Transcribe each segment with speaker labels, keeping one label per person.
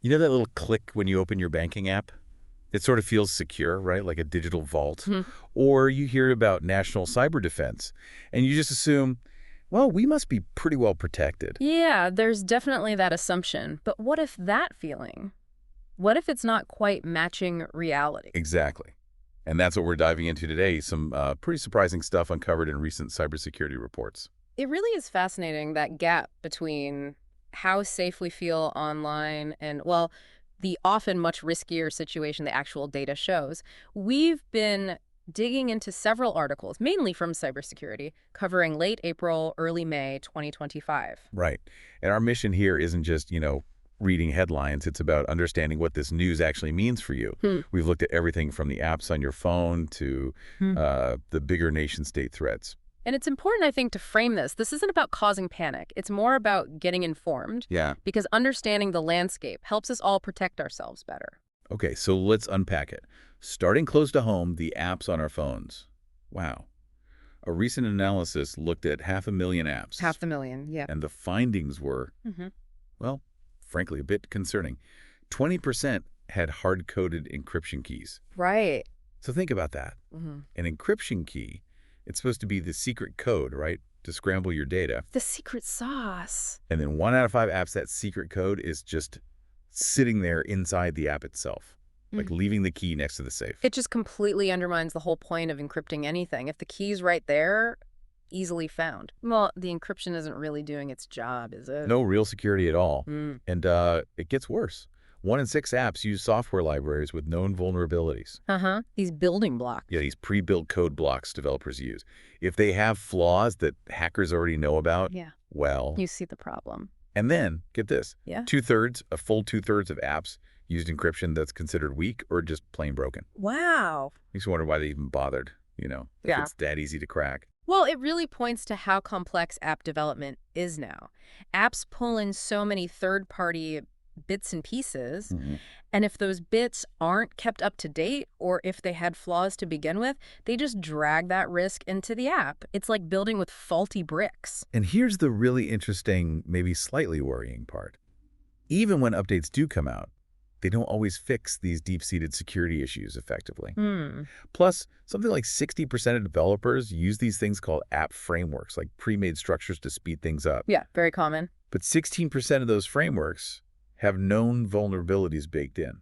Speaker 1: You know that little click when you open your banking app? It sort of feels secure, right? Like a digital vault.
Speaker 2: Mhm.
Speaker 1: Or you hear about national cyber defense, and you just assume, well, we must be pretty well protected.
Speaker 2: Yeah, there's definitely that assumption. But what if that feeling? What if it's not quite matching reality?
Speaker 1: Exactly. And that's what we're diving into today, some pretty surprising stuff uncovered in recent cybersecurity reports.
Speaker 2: It really is fascinating, that gap between how safe we feel online and, well, the often much riskier situation the actual data shows. We've been digging into several articles, mainly from cybersecurity, covering late April, early May 2025.
Speaker 1: Right. And our mission here isn't just, reading headlines. It's about understanding what this news actually means for you.
Speaker 2: Hmm.
Speaker 1: We've looked at everything from the apps on your phone to
Speaker 2: Hmm.
Speaker 1: the bigger nation-state threats.
Speaker 2: And it's important, I think, to frame this. This isn't about causing panic. It's more about getting informed,
Speaker 1: Yeah.
Speaker 2: because understanding the landscape helps us all protect ourselves better.
Speaker 1: Okay, so let's unpack it. Starting close to home, the apps on our phones. Wow. A recent analysis looked at 500,000 apps,
Speaker 2: 500,000, yeah.
Speaker 1: and the findings were,
Speaker 2: Hmm.
Speaker 1: well, frankly, a bit concerning. 20% had hard-coded encryption keys.
Speaker 2: Right.
Speaker 1: So think about that.
Speaker 2: Hmm.
Speaker 1: An encryption key, it's supposed to be the secret code, right, to scramble your data.
Speaker 2: The secret sauce.
Speaker 1: And then 1 out of 5 apps, that secret code is just sitting there inside the app itself, like leaving the key next to the safe.
Speaker 2: It just completely undermines the whole point of encrypting anything. If the key's right there, easily found. Well, the encryption isn't really doing its job, is it?
Speaker 1: No real security at all.
Speaker 2: Mm.
Speaker 1: And it gets worse. 1 in 6 apps use software libraries with known vulnerabilities.
Speaker 2: Uh-huh. These building blocks.
Speaker 1: Yeah, these pre-built code blocks developers use. If they have flaws that hackers already know about,
Speaker 2: Yeah.
Speaker 1: well...
Speaker 2: You see the problem.
Speaker 1: And then, get this,
Speaker 2: Yeah.
Speaker 1: a full two-thirds of apps used encryption that's considered weak or just plain broken.
Speaker 2: Wow.
Speaker 1: Makes you wonder why they even bothered, if
Speaker 2: Yeah.
Speaker 1: it's that easy to crack.
Speaker 2: Well, it really points to how complex app development is now. Apps pull in so many third-party bits and pieces, and if those bits aren't kept up to date, or if they had flaws to begin with, they just drag that risk into the app. It's like building with faulty bricks.
Speaker 1: And here's the really interesting, maybe slightly worrying part. Even when updates do come out, they don't always fix these deep-seated security issues effectively. Plus, something like 60% of developers use these things called app frameworks, like pre-made structures to speed things up.
Speaker 2: Yeah, very common.
Speaker 1: But 16% of those frameworks have known vulnerabilities baked in.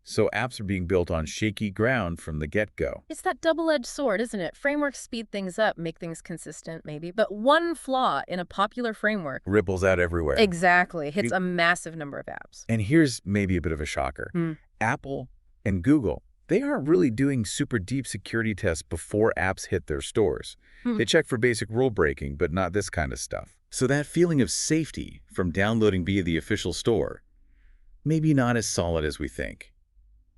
Speaker 1: So apps are being built on shaky ground from the get-go.
Speaker 2: It's that double-edged sword, isn't it? Frameworks speed things up, make things consistent, maybe. But one flaw in a popular framework
Speaker 1: Ripples out everywhere.
Speaker 2: exactly hits a massive number of apps.
Speaker 1: And here's maybe a bit of a shocker. Apple and Google, they aren't really doing super deep security tests before apps hit their stores. They check for basic rule breaking, but not this kind of stuff. So that feeling of safety from downloading via the official store, maybe not as solid as we think.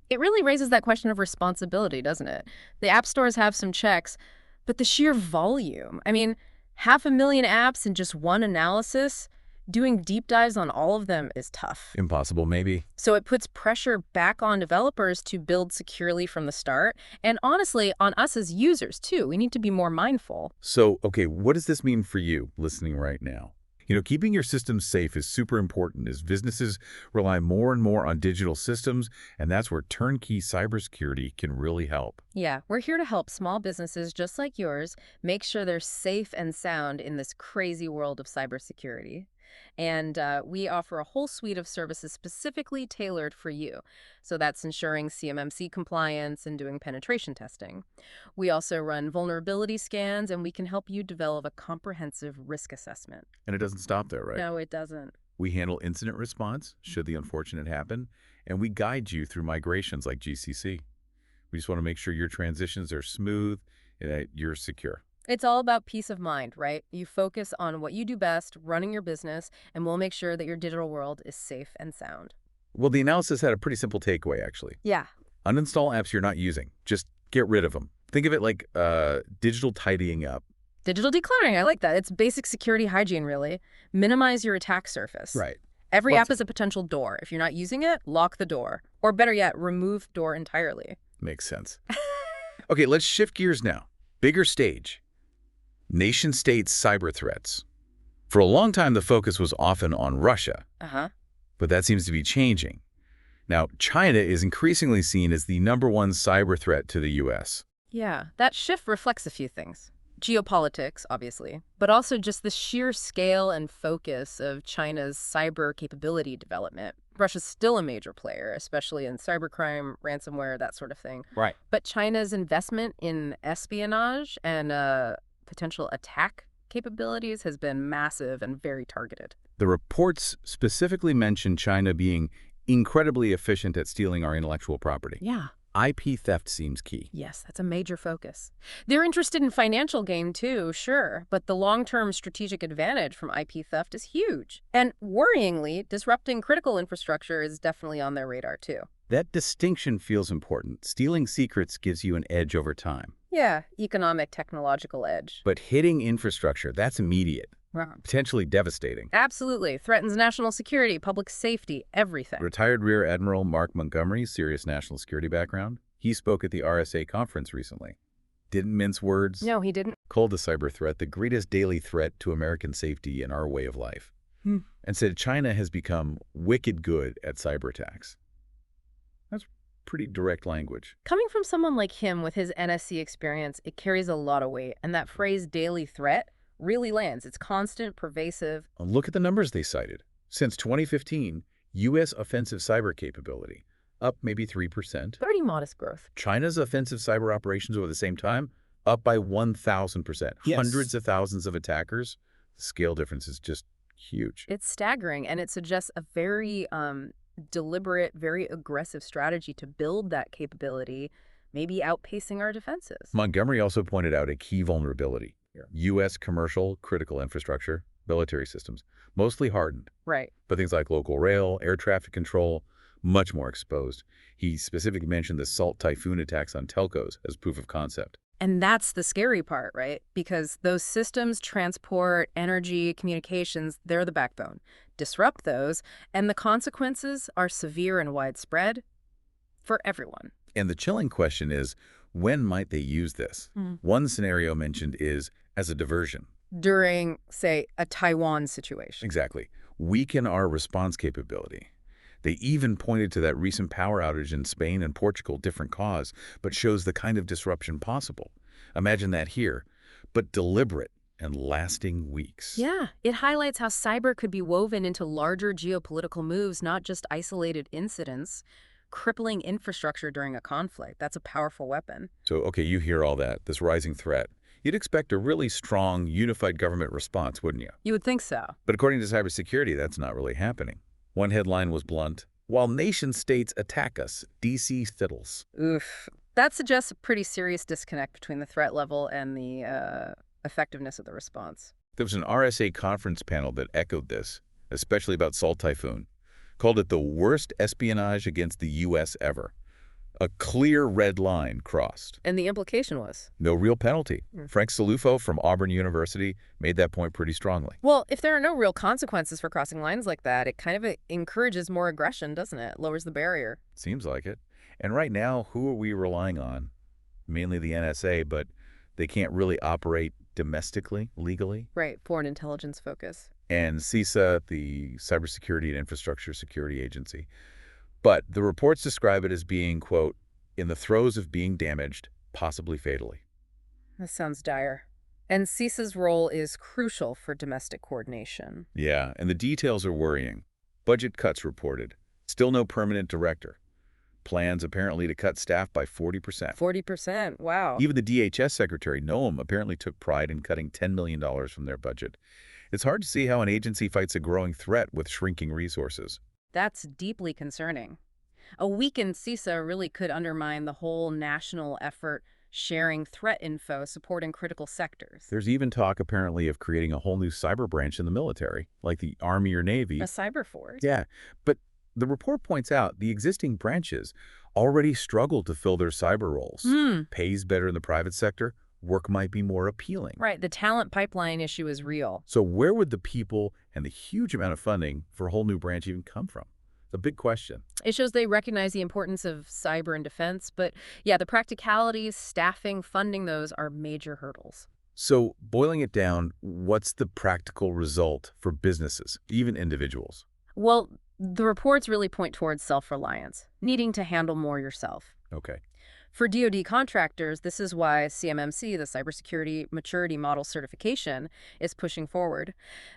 Speaker 2: It really raises that question of responsibility, doesn't it? The app stores have some checks, but the sheer volume. I mean, 500,000 apps in just one analysis, doing deep dives on all of them is tough.
Speaker 1: Impossible, maybe.
Speaker 2: So it puts pressure back on developers to build securely from the start, and honestly, on us as users, too. We need to be more mindful.
Speaker 1: So, okay, what does this mean for you listening right now? Keeping your systems safe is super important as businesses rely more and more on digital systems, and that's where turnkey cybersecurity can really help.
Speaker 2: Yeah, we're here to help small businesses just like yours make sure they're safe and sound in this crazy world of cybersecurity. And we offer a whole suite of services specifically tailored for you. So that's ensuring CMMC compliance and doing penetration testing. We also run vulnerability scans, and we can help you develop a comprehensive risk assessment.
Speaker 1: And it doesn't stop there, right?
Speaker 2: No, it doesn't.
Speaker 1: We handle incident response, should the unfortunate happen, and we guide you through migrations like GCC. We just want to make sure your transitions are smooth and that you're secure.
Speaker 2: It's all about peace of mind, right? You focus on what you do best, running your business, and we'll make sure that your digital world is safe and sound.
Speaker 1: Well, the analysis had a pretty simple takeaway, actually.
Speaker 2: Yeah.
Speaker 1: Uninstall apps you're not using. Just get rid of them. Think of it like digital tidying up.
Speaker 2: Digital decluttering, I like that. It's basic security hygiene, really. Minimize your attack surface.
Speaker 1: Right.
Speaker 2: Every
Speaker 1: Well,
Speaker 2: app is a potential door. If you're not using it, lock the door. Or better yet, remove door entirely.
Speaker 1: Makes sense. Okay, let's shift gears now. Bigger stage. Nation-state cyber threats. For a long time, the focus was often on Russia,
Speaker 2: Uh-huh.
Speaker 1: but that seems to be changing. Now, China is increasingly seen as the #1 cyber threat to the U.S.
Speaker 2: Yeah, that shift reflects a few things. Geopolitics, obviously, but also just the sheer scale and focus of China's cyber capability development. Russia's still a major player, especially in cybercrime, ransomware, that sort of thing.
Speaker 1: Right.
Speaker 2: But China's investment in espionage and potential attack capabilities has been massive and very targeted.
Speaker 1: The reports specifically mention China being incredibly efficient at stealing our intellectual property.
Speaker 2: Yeah.
Speaker 1: IP theft seems key.
Speaker 2: Yes, that's a major focus. They're interested in financial gain too, sure, but the long-term strategic advantage from IP theft is huge. And worryingly, disrupting critical infrastructure is definitely on their radar too.
Speaker 1: That distinction feels important. Stealing secrets gives you an edge over time.
Speaker 2: Yeah, economic, technological edge.
Speaker 1: But hitting infrastructure, that's immediate,
Speaker 2: Wrong.
Speaker 1: potentially devastating.
Speaker 2: Absolutely. Threatens national security, public safety, everything.
Speaker 1: Retired Rear Admiral Mark Montgomery, serious national security background, he spoke at the RSA conference recently. Didn't mince words.
Speaker 2: No, he didn't.
Speaker 1: Called the cyber threat the greatest daily threat to American safety and our way of life. And said China has become wicked good at cyber attacks. That's pretty direct language.
Speaker 2: Coming from someone like him with his NSC experience, it carries a lot of weight, and that phrase daily threat really lands. It's constant, pervasive.
Speaker 1: And look at the numbers they cited. Since 2015, U.S. offensive cyber capability, up maybe 3%.
Speaker 2: Pretty modest growth.
Speaker 1: China's offensive cyber operations over the same time, up by 1,000%.
Speaker 2: Yes.
Speaker 1: Hundreds of thousands of attackers. The scale difference is just huge.
Speaker 2: It's staggering, and it suggests a very deliberate, very aggressive strategy to build that capability, maybe outpacing our defenses.
Speaker 1: Montgomery also pointed out a key vulnerability. U.S. commercial critical infrastructure, military systems, mostly hardened.
Speaker 2: Right.
Speaker 1: But things like local rail, air traffic control, much more exposed. He specifically mentioned the Salt Typhoon attacks on telcos as proof of concept.
Speaker 2: And that's the scary part, right? Because those systems transport energy, communications, they're the backbone. Disrupt those, and the consequences are severe and widespread for everyone.
Speaker 1: And the chilling question is, when might they use this? One scenario mentioned is as a diversion.
Speaker 2: During, say, a Taiwan situation.
Speaker 1: Exactly. Weaken our response capability. They even pointed to that recent power outage in Spain and Portugal, different cause, but shows the kind of disruption possible. Imagine that here, but deliberate and lasting weeks.
Speaker 2: Yeah, it highlights how cyber could be woven into larger geopolitical moves, not just isolated incidents. Crippling infrastructure during a conflict, that's a powerful weapon.
Speaker 1: So, okay, you hear all that, this rising threat. You'd expect a really strong, unified government response, wouldn't you?
Speaker 2: You would think so.
Speaker 1: But according to cybersecurity, that's not really happening. One headline was blunt: while nation-states attack us, D.C. fiddles.
Speaker 2: Oof. That suggests a pretty serious disconnect between the threat level and the effectiveness of the response.
Speaker 1: There was an RSA conference panel that echoed this, especially about Salt Typhoon. Called it the worst espionage against the U.S. ever. A clear red line crossed.
Speaker 2: And the implication was?
Speaker 1: No real penalty. Frank Salufo from Auburn University made that point pretty strongly.
Speaker 2: Well, if there are no real consequences for crossing lines like that, it kind of encourages more aggression, doesn't it? Lowers the barrier.
Speaker 1: Seems like it. And right now, who are we relying on? Mainly the NSA, but they can't really operate domestically, legally.
Speaker 2: Right, foreign intelligence focus.
Speaker 1: And CISA, the Cybersecurity and Infrastructure Security Agency. But the reports describe it as being, quote, in the throes of being damaged, possibly fatally.
Speaker 2: That sounds dire. And CISA's role is crucial for domestic coordination.
Speaker 1: Yeah, and the details are worrying. Budget cuts reported. Still no permanent director. Plans apparently to cut staff by 40%.
Speaker 2: 40%, wow.
Speaker 1: Even the DHS Secretary, Noam, apparently took pride in cutting $10 million from their budget. It's hard to see how an agency fights a growing threat with shrinking resources.
Speaker 2: That's deeply concerning. A weakened CISA really could undermine the whole national effort sharing threat info, supporting critical sectors.
Speaker 1: There's even talk, apparently, of creating a whole new cyber branch in the military, like the Army or Navy.
Speaker 2: A cyber force?
Speaker 1: Yeah, but the report points out the existing branches already struggle to fill their cyber roles. Pays better in the private sector, work might be more appealing.
Speaker 2: Right, the talent pipeline issue is real.
Speaker 1: So where would the people and the huge amount of funding for a whole new branch even come from? It's a big question.
Speaker 2: It shows they recognize the importance of cyber and defense, but yeah, the practicalities, staffing, funding those are major hurdles.
Speaker 1: So boiling it down, what's the practical result for businesses, even individuals?
Speaker 2: Well, The reports really point towards self-reliance, needing to handle more yourself.
Speaker 1: Okay.
Speaker 2: For DoD contractors, this is why CMMC, the Cybersecurity Maturity Model Certification, is pushing forward.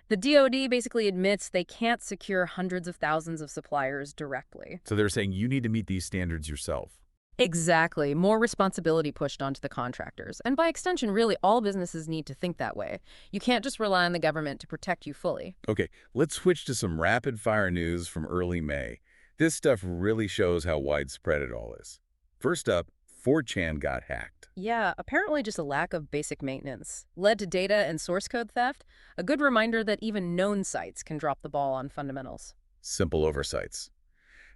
Speaker 2: The DoD basically admits they can't secure hundreds of thousands of suppliers directly.
Speaker 1: So they're saying you need to meet these standards yourself.
Speaker 2: Exactly. More responsibility pushed onto the contractors. And by extension, really, all businesses need to think that way. You can't just rely on the government to protect you fully.
Speaker 1: Okay, let's switch to some rapid-fire news from early May. This stuff really shows how widespread it all is. First up, 4chan got hacked.
Speaker 2: Yeah, apparently just a lack of basic maintenance led to data and source code theft, a good reminder that even known sites can drop the ball on fundamentals.
Speaker 1: Simple oversights.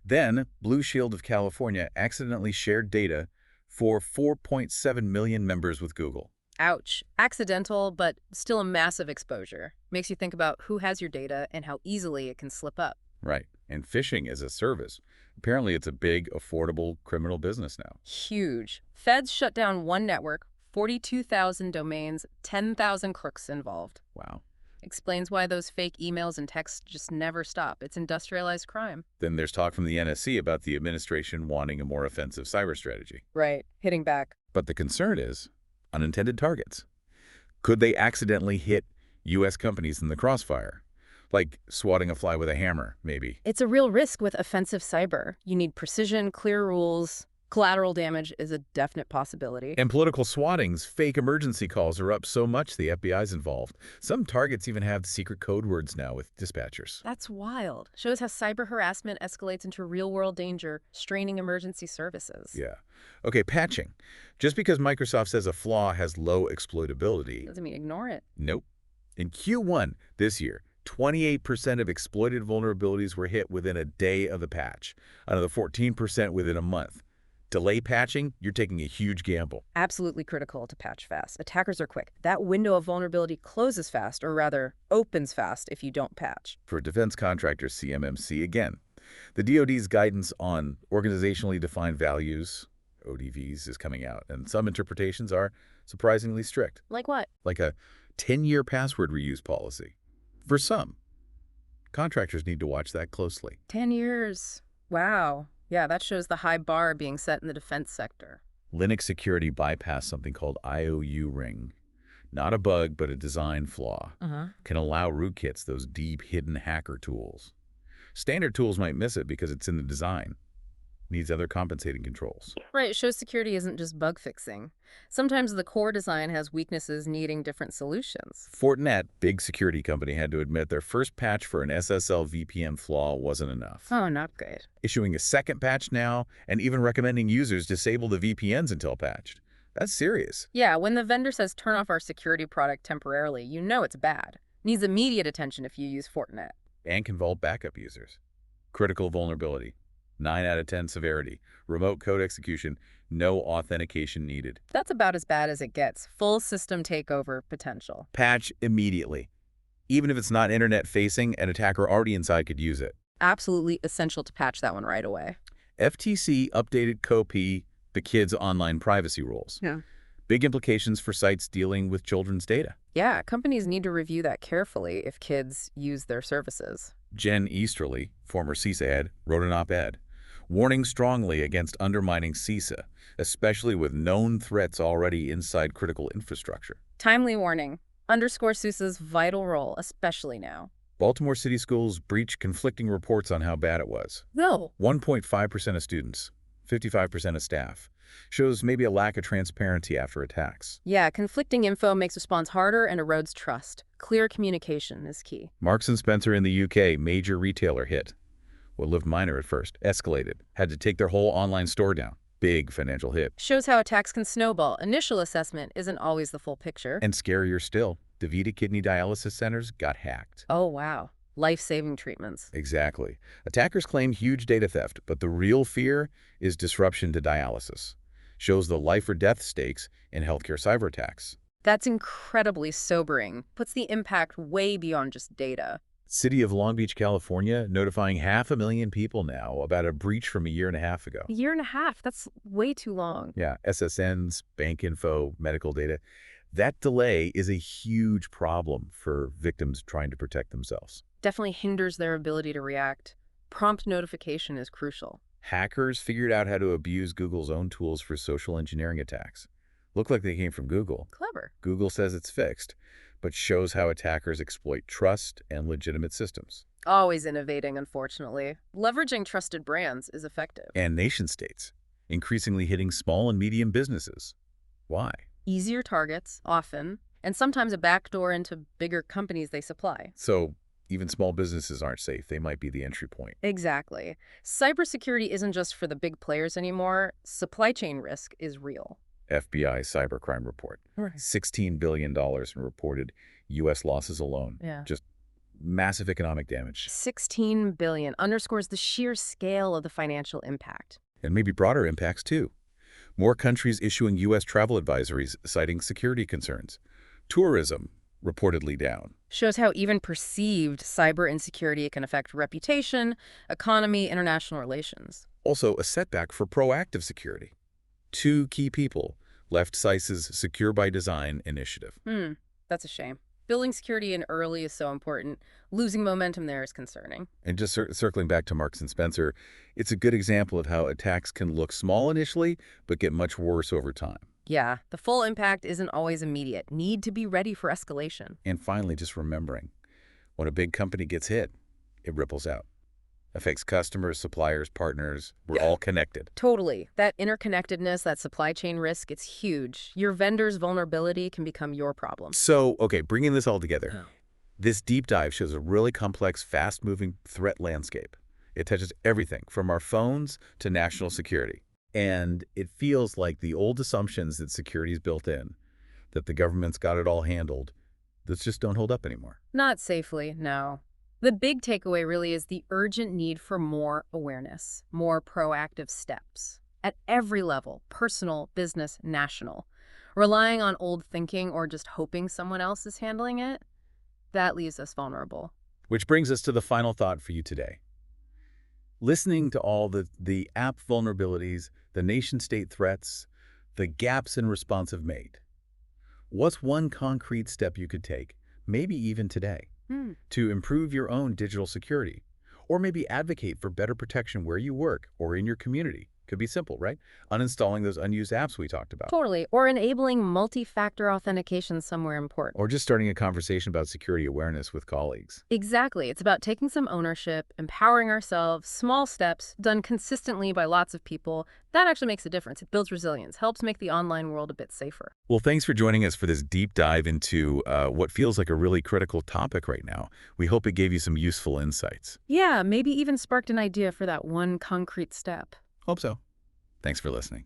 Speaker 1: Then, Blue Shield of California accidentally shared data for 4.7 million members with Google.
Speaker 2: Ouch. Accidental, but still a massive exposure. Makes you think about who has your data and how easily it can slip up.
Speaker 1: Right. And phishing as a service. Apparently, it's a big, affordable criminal business now.
Speaker 2: Huge. Feds shut down one network, 42,000 domains, 10,000 crooks involved.
Speaker 1: Wow.
Speaker 2: Explains why those fake emails and texts just never stop. It's industrialized crime.
Speaker 1: Then there's talk from the NSC about the administration wanting a more offensive cyber strategy.
Speaker 2: Right. Hitting back.
Speaker 1: But the concern is unintended targets. Could they accidentally hit U.S. companies in the crossfire? Like swatting a fly with a hammer, maybe.
Speaker 2: It's a real risk with offensive cyber. You need precision, clear rules. Collateral damage is a definite possibility.
Speaker 1: And political swattings, fake emergency calls are up so much the FBI's involved. Some targets even have secret code words now with dispatchers.
Speaker 2: That's wild. Shows how cyber harassment escalates into real-world danger, straining emergency services.
Speaker 1: Yeah. Okay, patching. Just because Microsoft says a flaw has low exploitability.
Speaker 2: Doesn't mean ignore it.
Speaker 1: Nope. In Q1 this year, 28% of exploited vulnerabilities were hit within a day of the patch. Another 14% within a month. Delay patching, you're taking a huge gamble.
Speaker 2: Absolutely critical to patch fast. Attackers are quick. That window of vulnerability closes fast, or rather, opens fast if you don't patch.
Speaker 1: For defense contractors, CMMC, again, the DoD's guidance on organizationally defined values, ODVs, is coming out, and some interpretations are surprisingly strict.
Speaker 2: Like what?
Speaker 1: Like a 10-year password reuse policy. For some, contractors need to watch that closely.
Speaker 2: 10 years. Wow. Yeah, that shows the high bar being set in the defense sector.
Speaker 1: Linux security bypassed something called IOU ring. Not a bug, but a design flaw. Can allow rootkits, those deep hidden hacker tools. Standard tools might miss it because it's in the design. Needs other compensating controls.
Speaker 2: Right, it shows security isn't just bug fixing. Sometimes the core design has weaknesses needing different solutions.
Speaker 1: Fortinet, big security company, had to admit their first patch for an SSL VPN flaw wasn't enough.
Speaker 2: Oh, not good.
Speaker 1: Issuing a second patch now, and even recommending users disable the VPNs until patched. That's serious.
Speaker 2: Yeah, when the vendor says turn off our security product temporarily, you know it's bad. Needs immediate attention if you use Fortinet.
Speaker 1: And can vault backup users. Critical vulnerability. 9 out of 10 severity. Remote code execution. No authentication needed.
Speaker 2: That's about as bad as it gets. Full system takeover potential.
Speaker 1: Patch immediately. Even if it's not internet-facing, an attacker already inside could use it.
Speaker 2: Absolutely essential to patch that one right away.
Speaker 1: FTC updated COPE, the kids' online privacy rules.
Speaker 2: Yeah.
Speaker 1: Big implications for sites dealing with children's data.
Speaker 2: Yeah, companies need to review that carefully if kids use their services.
Speaker 1: Jen Easterly, former CISA head, wrote an op-ed, warning strongly against undermining CISA, especially with known threats already inside critical infrastructure.
Speaker 2: Timely warning. Underscore CISA's vital role, especially now.
Speaker 1: Baltimore City Schools breached conflicting reports on how bad it was.
Speaker 2: No.
Speaker 1: 1.5% of students, 55% of staff. Shows maybe a lack of transparency after attacks.
Speaker 2: Yeah, conflicting info makes response harder and erodes trust. Clear communication is key.
Speaker 1: Marks & Spencer in the UK, major retailer hit. What lived minor at first, escalated, had to take their whole online store down. Big financial hit.
Speaker 2: Shows how attacks can snowball. Initial assessment isn't always the full picture.
Speaker 1: And scarier still, DaVita kidney dialysis centers got hacked.
Speaker 2: Oh, wow. Life-saving treatments.
Speaker 1: Exactly. Attackers claim huge data theft, but the real fear is disruption to dialysis. Shows the life or death stakes in healthcare cyber attacks.
Speaker 2: That's incredibly sobering. Puts the impact way beyond just data.
Speaker 1: City of Long Beach, California, notifying 500,000 people now about a breach from a year and a half ago.
Speaker 2: A year and a half? That's way too long.
Speaker 1: Yeah, SSNs, bank info, medical data. That delay is a huge problem for victims trying to protect themselves.
Speaker 2: Definitely hinders their ability to react. Prompt notification is crucial.
Speaker 1: Hackers figured out how to abuse Google's own tools for social engineering attacks. Look like they came from Google.
Speaker 2: Clever.
Speaker 1: Google says it's fixed, but shows how attackers exploit trust and legitimate systems.
Speaker 2: Always innovating, unfortunately. Leveraging trusted brands is effective.
Speaker 1: And nation-states, increasingly hitting small and medium businesses. Why?
Speaker 2: Easier targets, often, and sometimes a backdoor into bigger companies they supply.
Speaker 1: So even small businesses aren't safe. They might be the entry point.
Speaker 2: Exactly. Cybersecurity isn't just for the big players anymore. Supply chain risk is real.
Speaker 1: FBI cybercrime report.
Speaker 2: Right.
Speaker 1: $16 billion in reported U.S. losses alone.
Speaker 2: Yeah.
Speaker 1: Just massive economic damage.
Speaker 2: 16 billion underscores the sheer scale of the financial impact.
Speaker 1: And maybe broader impacts, too. More countries issuing U.S. travel advisories citing security concerns. Tourism reportedly down.
Speaker 2: Shows how even perceived cyber insecurity can affect reputation, economy, international relations.
Speaker 1: Also, a setback for proactive security. 2 key people left CIS's Secure by Design initiative.
Speaker 2: That's a shame. Building security in early is so important. Losing momentum there is concerning.
Speaker 1: And just circling back to Marks and Spencer, it's a good example of how attacks can look small initially, but get much worse over time.
Speaker 2: Yeah, the full impact isn't always immediate. Need to be ready for escalation.
Speaker 1: And finally, just remembering, when a big company gets hit, it ripples out. Affects customers, suppliers, partners. We're all connected.
Speaker 2: Totally. That interconnectedness, that supply chain risk, it's huge. Your vendor's vulnerability can become your problem.
Speaker 1: So, okay, bringing this all together, this deep dive shows a really complex, fast-moving threat landscape. It touches everything from our phones to national security. And it feels like the old assumptions that security is built in, that the government's got it all handled, those just don't hold up anymore.
Speaker 2: Not safely, no. The big takeaway really is the urgent need for more awareness, more proactive steps. At every level, personal, business, national. Relying on old thinking or just hoping someone else is handling it, that leaves us vulnerable.
Speaker 1: Which brings us to the final thought for you today. Listening to all the app vulnerabilities, the nation-state threats, the gaps in responsive made, what's one concrete step you could take, maybe even today, to improve your own digital security? Or maybe advocate for better protection where you work or in your community? Could be simple, right? Uninstalling those unused apps we talked about.
Speaker 2: Totally. Or enabling multi-factor authentication somewhere important.
Speaker 1: Or just starting a conversation about security awareness with colleagues.
Speaker 2: Exactly. It's about taking some ownership, empowering ourselves, small steps, done consistently by lots of people. That actually makes a difference. It builds resilience, helps make the online world a bit safer.
Speaker 1: Well, thanks for joining us for this deep dive into what feels like a really critical topic right now. We hope it gave you some useful insights.
Speaker 2: Yeah, maybe even sparked an idea for that one concrete step.
Speaker 1: Hope so. Thanks for listening.